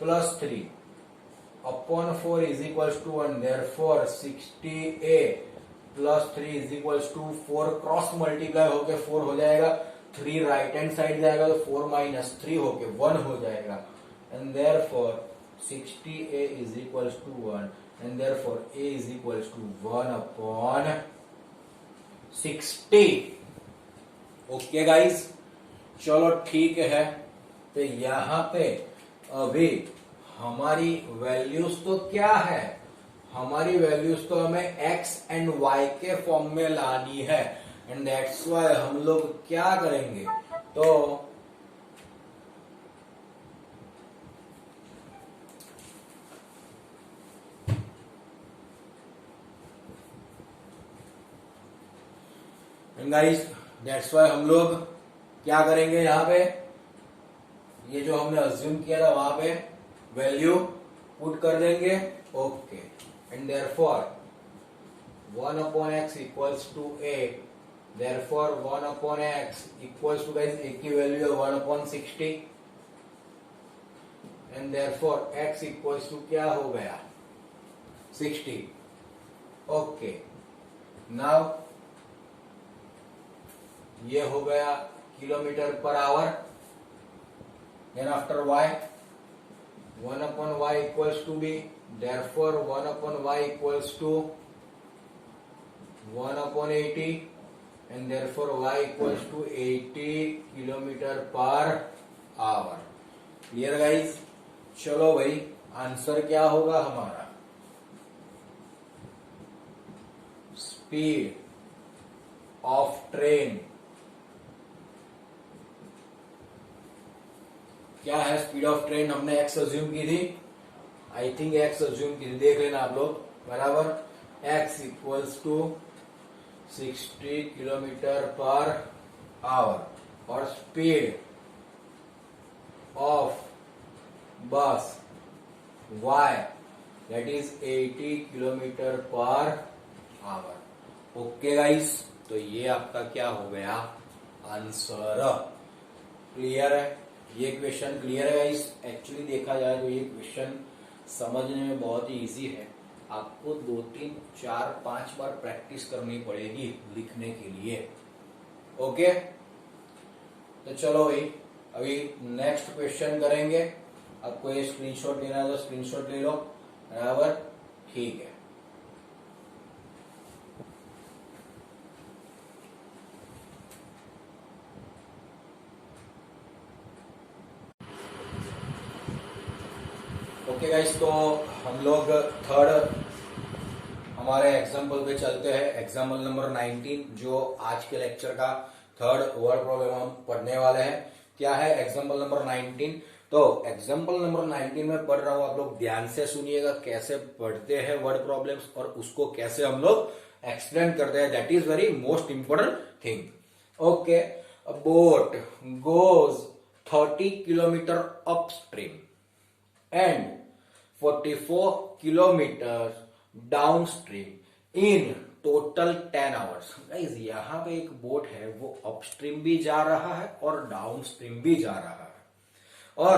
plus 3/4 is equals to 1, therefore 60a +3 is equals to 4, cross multiply होके 4 हो जाएगा, 3 राइट हैंड साइड जाएगा तो 4 माइनस 3 होके 1 हो जाएगा, and therefore 60a is equals to 1, and therefore a is equals to 1 upon 60। Okay guys, चलो ठीक है। तो यहां पे अभी हमारी वैल्यूज तो क्या है, हमारी वैल्यूज तो हमें x एंड y के फॉर्म में लानी है, एंड दैट्स वाई हम लोग क्या करेंगे, तो गाइस दैट्स वाई हम लोग क्या करेंगे, यहां पे ये जो हमने अज्यूम किया था वहां पे वैल्यू पुट कर देंगे। Okay, and therefore 1 upon x equals to a, therefore 1 upon x equals to, guys a की वैल्यू है 1 upon 60, and therefore x equals to क्या हो गया 60। ओके, नाउ ये हो गया kilometre per hour, then after y 1 upon y equals to b, therefore 1 upon y equals to 1 upon 80, and therefore y equals to 80 kilometre per our. Clear guys, चलो भाई answer क्या होगा हमारा, स्पीड ऑफ ट्रेन क्या है, speed of train हमने x assume की थी, आई थिंक एक्स अज्यूम की थी, देख लेना आप लोग बराबर, x equals to 60 kilometre per hour, और speed of bus y that is 80 kilometre per hour. Okay guys, तो ये आपका क्या हो गया आंसर। क्लियर है, ये क्वेश्चन क्लियर है गाइस। एक्चुअली देखा जाए तो ये क्वेश्चन समझने में बहुत ही इजी है, आपको 2 3 4 5 बार प्रैक्टिस करनी पड़ेगी लिखने के लिए। ओके, तो चलो भाई अभी नेक्स्ट क्वेश्चन करेंगे, आपको ये स्क्रीनशॉट लेना है तो स्क्रीनशॉट ले लो, बराबर, ठीक है। ओके गाइस, तो हम लोग थर्ड हमारे एग्जाम्पल पे चलते हैं, एग्जाम्पल नंबर 19, जो आज के लेक्चर का थर्ड वर्ड प्रॉब्लम हम पढ़ने वाले हैं। क्या है एग्जाम्पल नंबर 19, तो एग्जाम्पल नंबर 19 में पढ़ रहा हूं, आप लोग ध्यान से सुनिएगा कैसे पढ़ते हैं वर्ड प्रॉब्लम्स और उसको कैसे हम लोग एक्सप्लेन करते हैं, that is very most important thing. Okay, a boat goes 30 kilometre upstream and 44 kilometers downstream in total 10 hours। Guys यहाँ पे एक बोट है, वो अपस्ट्रीम भी जा रहा है और डाउनस्ट्रीम भी जा रहा है, और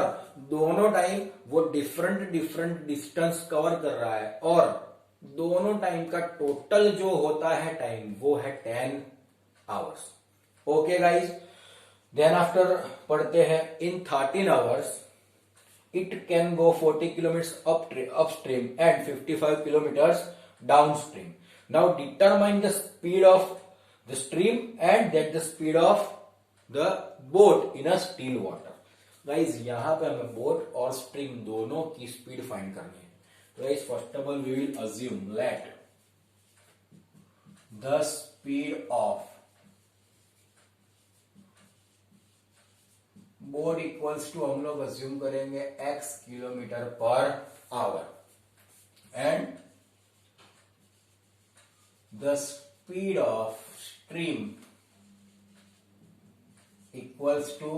दोनों टाइम वो डिफरेंट डिफरेंट डिस्टेंस कवर कर रहा है, और दोनों टाइम का टोटल जो होता है टाइम वो है 10 hours. Okay guys, then after पढ़ते हैं, in 13 hours it can go 40 kilometers upstream and 55 kilometers downstream. Now determine the speed of the stream and that the speed of the boat in a still water। Guys यहाँ पे हमें boat और stream दोनों की speed find करनी है। Guys first of all we will assume let the speed of boat equals to, हम लोग अज्यूम करेंगे x kilometre per hour, and the speed of stream equals to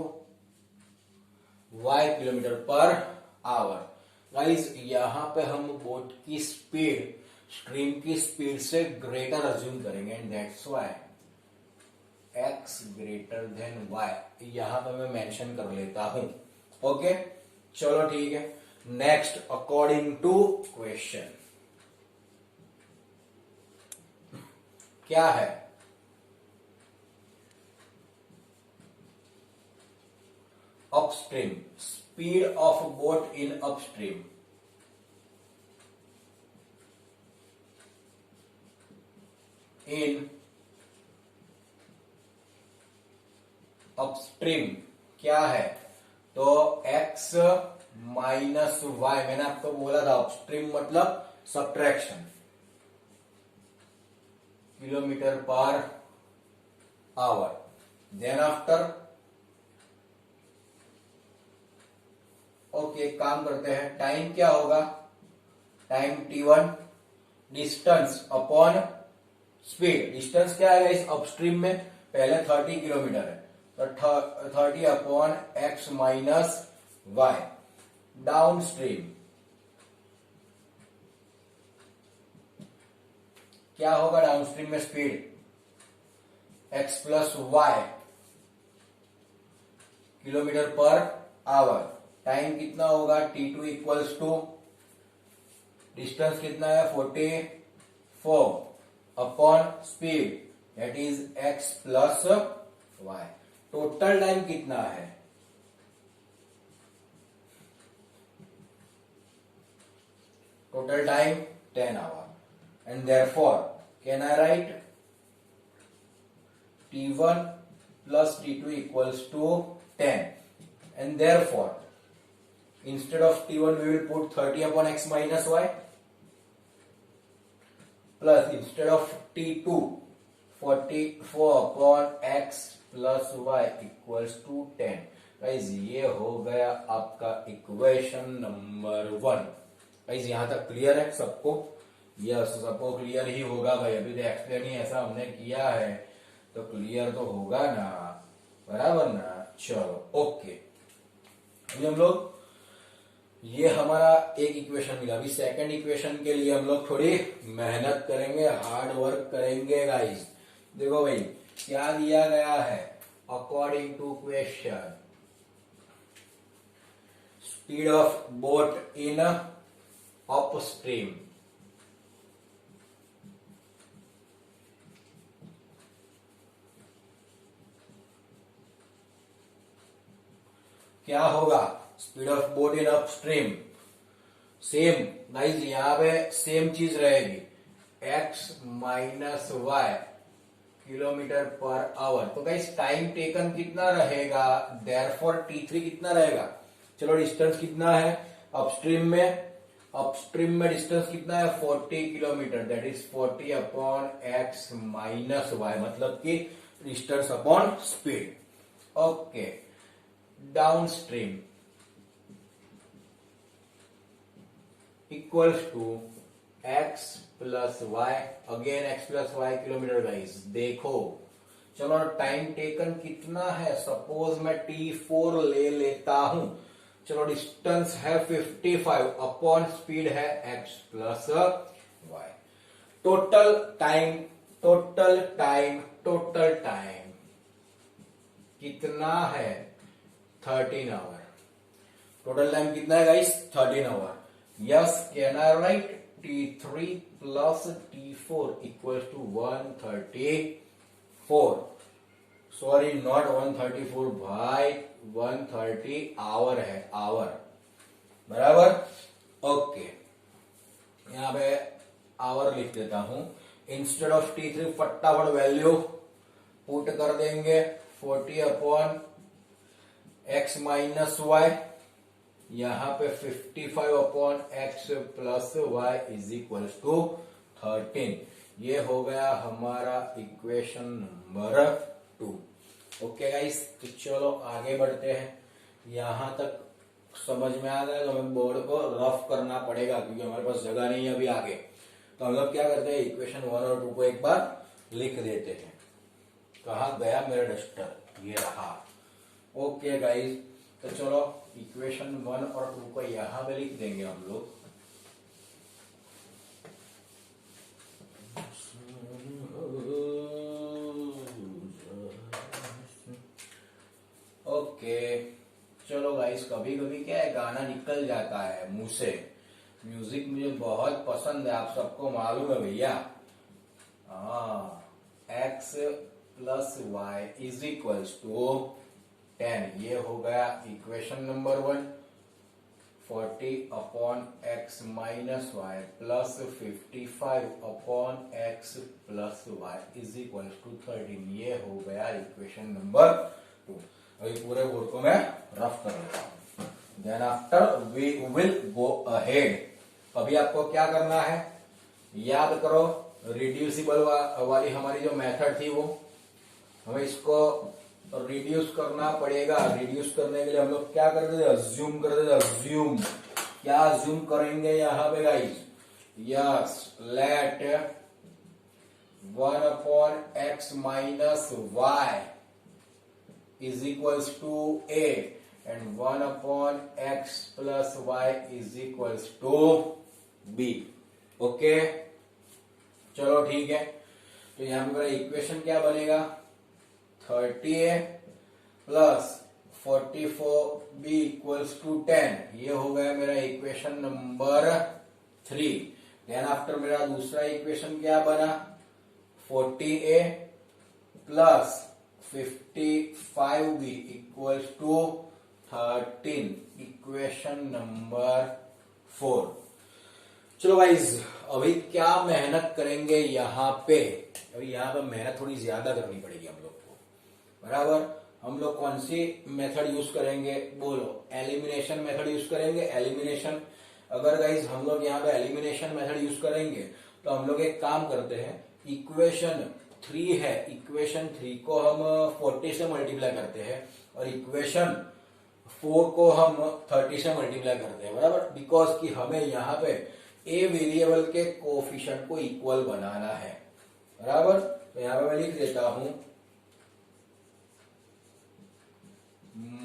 y kilometre per hour. Guys यहां पे हम boat की speed stream की speed से ग्रेटर अज्यूम करेंगे, and that's why x greater than y, यहां पे मैं मेंशन कर लेता हूं। ओके, चलो ठीक है। नेक्स्ट, अकॉर्डिंग टू क्वेश्चन, क्या है? Upstream, speed of boat in upstream. In upstream क्या है? तो x माइनस वाई, मैंने आपको बोला था अपस्ट्रीम मतलब subtraction, kilometre per hour. Then after, okay काम करते हैं, टाइम क्या होगा? Time t1, distance upon speed. Distance क्या है इस अपस्ट्रीम में? पहले 30 किलोमीटर है, तो 30 upon x minus y. Down stream क्या होगा? डाउन स्ट्रीम में speed x plus y kilometre per hour. Time कितना होगा? t2 इक्वल्स टू, डिस्टेंस कितना है? 44 upon speed that is x plus y. Total time कितना है? Total time 10 hour, and therefore can I write t1 plus t2 equals to 10, and therefore instead of t1 we will put 30 upon x minus y, plus instead of t2 44 upon x plus y equals to 10। Guys ये हो गया आपका equation number 1। Guys यहां तक clear है सबको? Yes, सबको clear ही होगा भाई, अभी तो एक्सप्लेन ही ऐसा हमने किया है तो क्लियर तो होगा ना, बराबर ना? चलो ओके, अभी हम लोग ये हमारा एक इक्वेशन मिला। अभी सेकंड इक्वेशन के लिए हम लोग थोड़ी मेहनत करेंगे, हार्ड वर्क करेंगे गाइस। देखो भाई क्या दिया गया है? According to question, speed of boat in upstream क्या होगा? Speed of boat in upstream same guys, यहां पे सेम चीज रहेगी, x minus y kilometre per hour. तो गाइज टाइम टेकन कितना रहेगा? देयरफॉर t3 कितना रहेगा? चलो डिस्टेंस कितना है अपस्ट्रीम में? अपस्ट्रीम में डिस्टेंस कितना है? 40 kilometre, that is 40 upon x minus y, मतलब कि distance upon speed. Okay, downstream equals to x plus y, again x plus y kilometre. Guys देखो, चलो टाइम टेकन कितना है? सपोज मैं t4 ले लेता हूं, चलो डिस्टेंस है 55 अपॉन स्पीड है x plus y. Total time, total time, total time कितना है? 13 आवर। टोटल टाइम कितना है guys? 13 hour. Yes, can I write t3 plus t4 equal to 134? Sorry not 134 भाई, 130 आवर है, आवर, बराबर? ओके, यहां पे आवर लिख देता हूं। इंस्टेड ऑफ t3 फटाफट वैल्यू पुट कर देंगे, 40 अपॉन x माइनस वाई, यहां पे 55 upon x plus y is equal to 13। ये हो गया हमारा इक्वेशन नंबर 2। ओके गाइस, तो चलो आगे बढ़ते हैं। यहां तक समझ में आ गया तो हमें बोर्ड को रफ करना पड़ेगा क्योंकि हमारे पास जगह नहीं है अभी आगे। तो हम लोग क्या करते हैं, इक्वेशन 1 और 2 को एक बार लिख देते हैं। कहाँ गया मेरा डस्टर? ये रहा। ओके गाइस, तो चलो इक्वेशन 1 और 2 को यहां पे लिख देंगे हम लोग। ओके चलो गाइस, कभी कभी क्या है गाना निकल जाता है मुंह से। म्यूजिक मुझे बहुत पसंद है, आप सबको मालूम है भैया। हाँ x plus y is equals to 10। ये हो गया equation number 1। 40 upon x minus y plus 55 upon x plus y is equal to 13। ये हो गया इक्वेशन नंबर 2। अभी पूरे बोर्ड को मैं रफ कर लेता हूं। Then after we will go ahead. अभी आपको क्या करना है, याद करो रिड्यूसिबल वाली हमारी जो मेथड थी वो हमें इसको रिड्यूस करना पड़ेगा। रिड्यूस करने के लिए हम लोग क्या करते थे, अज्यूम करते थे। अज्यूम क्या अज्यूम करेंगे यहां पे guys, yes let 1 upon x minus y is equals to a and 1 upon x plus y is equals to b. Okay चलो ठीक है। तो यहां पर इक्वेशन क्या बनेगा, 30a plus 44b equals to 10। ये हो गया मेरा इक्वेशन नंबर 3। देन आफ्टर मेरा दूसरा इक्वेशन क्या बना, 40a plus 55b equals to 13, equation number 4। चलो गाइज अभी क्या मेहनत करेंगे यहाँ पे, अभी यहाँ पे मेहनत थोड़ी ज्यादा करनी पड़ेगी हम लोग को, बराबर। हम लोग कौन सी मेथड यूज करेंगे, बोलो, एलिमिनेशन मेथड यूज करेंगे। एलिमिनेशन, अगर गाइज हम लोग यहाँ पे एलिमिनेशन मेथड यूज करेंगे तो हम लोग एक काम करते हैं, इक्वेशन 3 है, इक्वेशन 3 को हम 40 से मल्टीप्लाई करते हैं और इक्वेशन 4 को हम 30 से मल्टीप्लाई करते हैं, बराबर। बिकॉज कि हमें यहाँ पे ए वेरिएबल के कोफिशिएंट को इक्वल बनाना है, बराबर। तो यहां पे मैं लिख देता हूं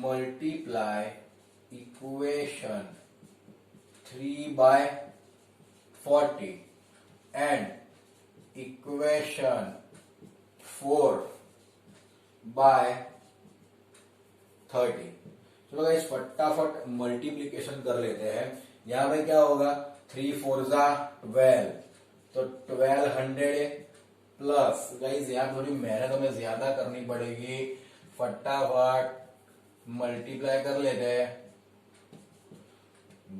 multiply equation 3 by 40 and equation 4 by 30। चलो गाइस फटाफट मल्टीप्लीकेशन कर लेते हैं। यहां पे क्या होगा, 3 4 जा 12, तो 1200 प्लस गाइस यहाँ थोड़ी मेहनत हमें ज्यादा करनी पड़ेगी, फटाफट मल्टीप्लाई कर लेते हैं।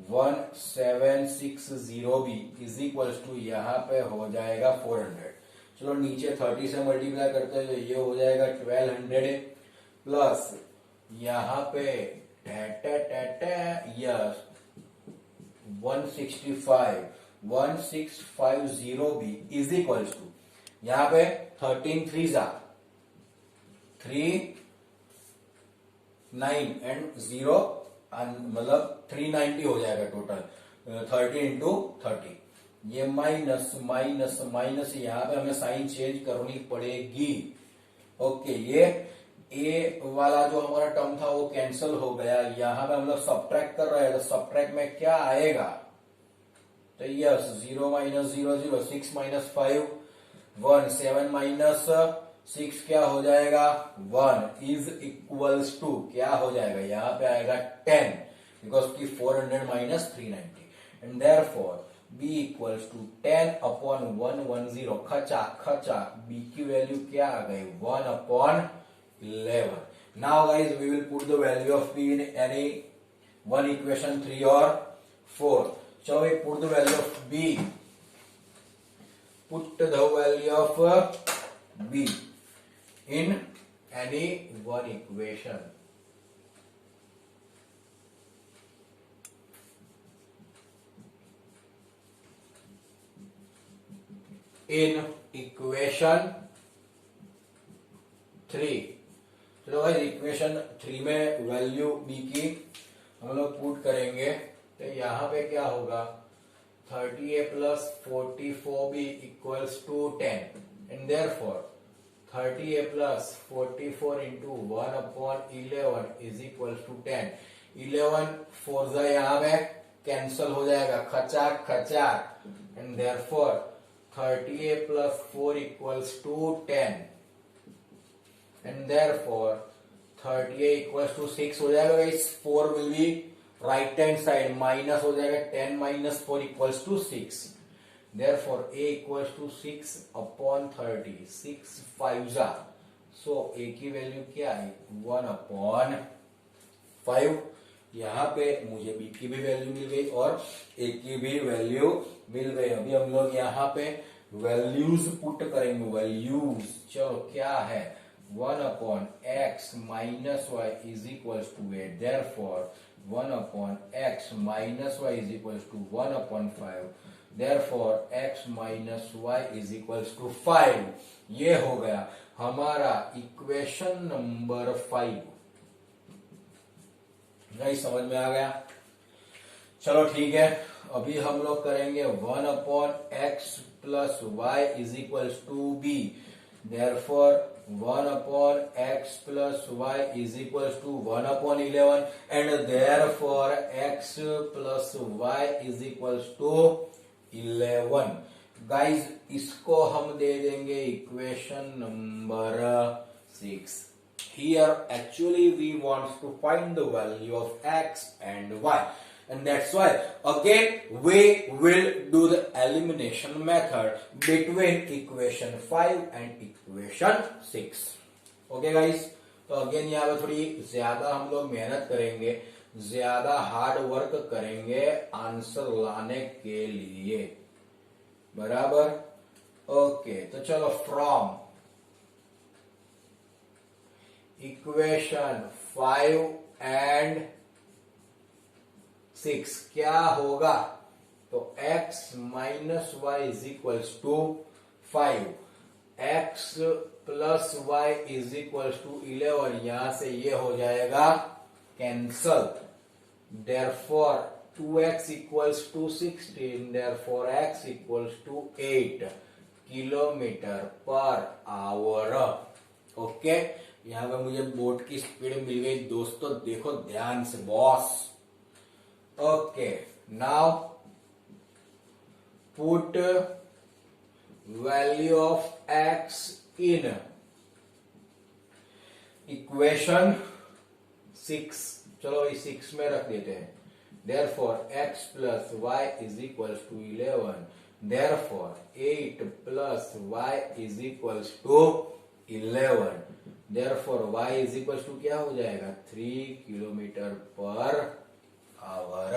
1760 भी इज इक्वल्स टू यहाँ पे हो जाएगा 400। चलो नीचे 30 से मल्टीप्लाई करते हैं तो ये हो जाएगा 1200 प्लस यहाँ पे यस 1650 भी इज इक्वल्स टू यहाँ पे 13 3 जा 3 9 एंड 0 मतलब 390 हो जाएगा टोटल। 30 इंटू 30, ये माइनस माइनस माइनस, यहाँ पे हमें साइन चेंज करनी पड़ेगी। ओके, ये ए वाला जो हमारा टर्म था वो कैंसिल हो गया। यहाँ पे हम लोग सब्ट्रैक्ट कर रहे हैं, तो सब्ट्रैक्ट में क्या आएगा, तो यस 0 माइनस 0 0, 6 माइनस 5 1, 7 माइनस 6 क्या हो जाएगा 1 इज इक्वल्स टू क्या हो जाएगा, यहाँ पे आएगा 10 बिकॉज की 400 minus 390 and therefore b equals to 10 upon 110। खचा खचा b की वैल्यू क्या आ गई 1 upon 11। Now guys we will put the value of b in any one equation 3 और 4। So we put the value of b. Put the value of b in any one equation. In equation 3. चलो भाई equation 3 में value b की हम लोग put करेंगे, तो यहाँ पे क्या होगा 30a plus 44b equals to 10 and therefore 30a plus 44 into 1 upon 11 is equals to 10। 11 4 यहाँ पे कैंसल हो जाएगा, खचाक खचाक, and therefore 30a plus 4 equals to 10 and therefore 30a equals to 6 हो जाएगा। इस 4 will be right hand side, minus हो जाएगा 10 minus 4 equals to 6। therefore a equals to 6/30, 6 5 जा, सो a की वैल्यू क्या है 1/5। यहाँ पे मुझे b की भी वैल्यू मिल गई और a की भी वैल्यू मिल गई। अभी हम लोग यहाँ पे वैल्यूज पुट करेंगे, वैल्यूज, चलो क्या है 1/x minus y is equals to 8, therefore 1/x minus y is equals to 1/5, therefore x minus y is equals to 5। ये हो गया हमारा इक्वेशन नंबर 5। नहीं समझ में आ गया? चलो ठीक है, अभी हम लोग करेंगे 1/x plus y is equals to b, therefore 1/x plus y is equals to 1/11 and therefore x plus y is equals to 11। Guys इसको हम दे देंगे equation number 6। Here actually we want to find the value of x and y, and that's why again we will do the elimination method between equation 5 and equation 6। Okay guys, तो again यहाँ पे थोड़ी ज्यादा हम लोग मेहनत करेंगे, ज्यादा हार्ड वर्क करेंगे आंसर लाने के लिए, बराबर। ओके तो चलो फ्रॉम इक्वेशन 5 एंड 6 क्या होगा, तो x minus y is equals to 5, x plus y is equals to 11, यहां से ये हो जाएगा cancel, therefore 2x equals to 16, therefore x equals to 8 kilometre per hour. Okay, यहाँ पे मुझे बोट की स्पीड मिल गई दोस्तों, देखो ध्यान से boss. Okay, now put value of x in equation 6, चलो इस 6 में रख देते हैं। Therefore x plus y is equals to 11, therefore 8 plus y is equals to 11, therefore y is equals to क्या हो जाएगा 3 kilometre per our.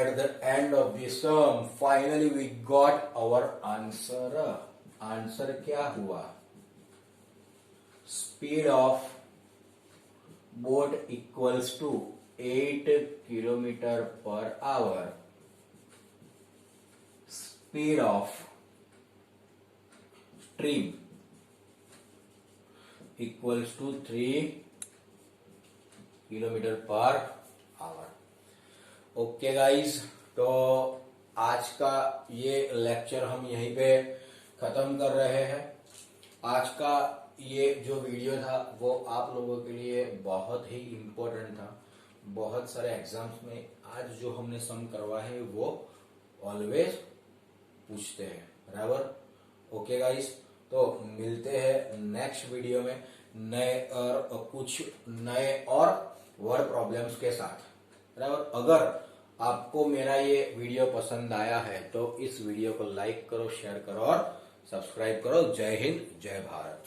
At the end of the sum finally we got our answer। Answer क्या हुआ, speed of boat equals to 8 kilometre per hour, speed of stream equals to 3 kilometre per hour. Okay guys, तो आज का ये lecture हम यहीं पे खत्म कर रहे हैं। आज का ये जो वीडियो था वो आप लोगों के लिए बहुत ही इम्पोर्टेंट था। बहुत सारे एग्जाम्स में आज जो हमने सम करवा है वो ऑलवेज पूछते हैं, बराबर। ओके गाइस, तो मिलते हैं नेक्स्ट वीडियो में नए और कुछ नए और वर्ड प्रॉब्लम्स के साथ, बराबर। अगर आपको मेरा ये वीडियो पसंद आया है तो इस वीडियो को लाइक करो, शेयर करो और सब्सक्राइब करो। जय हिंद, जय भारत।